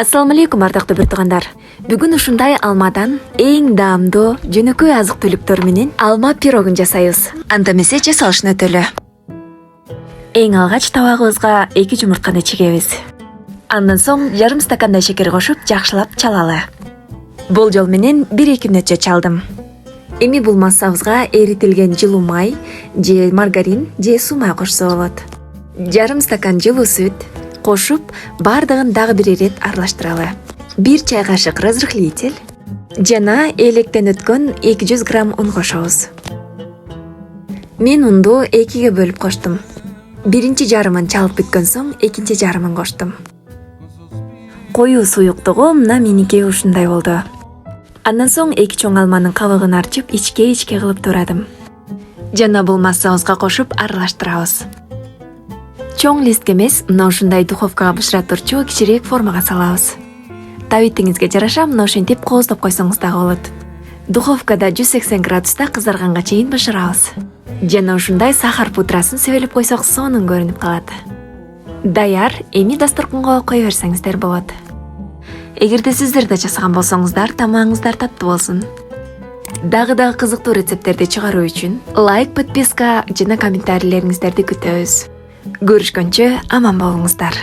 Ассаламу алейкум, ардактуу бир туугандар. Бүгүн ушундай алмадан эң даамдуу жөнөкөй азык-түлүктөр менен алма пирогун жасайбыз. Анда эмесе жасалышына өтөлү. Эң алгач табагыбызга 2 жумуртканы чегебиз. Андан соң жарым стакандай шекер кошуп, жакшылап чалалы. Болжол менен 1-2 мүнөтчө чалдым. Эми бул массабызга эритилген жылуу май, же маргарин, же суу май кошсо болот. Жарым стакан жылуу сүт кошуп, бардыгын дагы бир ирет аралаштыралы. 1 чай кашык разрыхлитель жана электен өткөн 200 грамм un кошобуз. Мен унду 2ге бөлүп коштум. Биринчи жарымын чалып бүткөн соң, экинчи жарымын коштум. Коюу суюктугу мына меники ушундай болду. Андан соң 2 чоң алманын кабыгын арчып, ичке кылып турадым. Жана бул массабызга кошуп аралаштырабыз. Чоң листке эмес, мына ушундай духовкага бышыра турчу кичирээк формага салабыз. Табитиңизге жараша мына ошентип кооздоп койсоңуз дагы болот. Духовкада 180 градуста кызарганга чейин бышырабыз. Жана ушундай сахар пудрасын себелеп койсок сонун көрүнүп калат. Даяр, эми дасторконго кое берсеңиздер болот. Эгерде сиздер да жасаган болсоңуздар, тамагыңыздар таттуу болсун. Дагы кызыктуу рецепттерди чыгаруу үчүн лайк, подписка жана комментарийлериңиздерди күтөбүз. Көрүшкөнчө аман болуңуздар.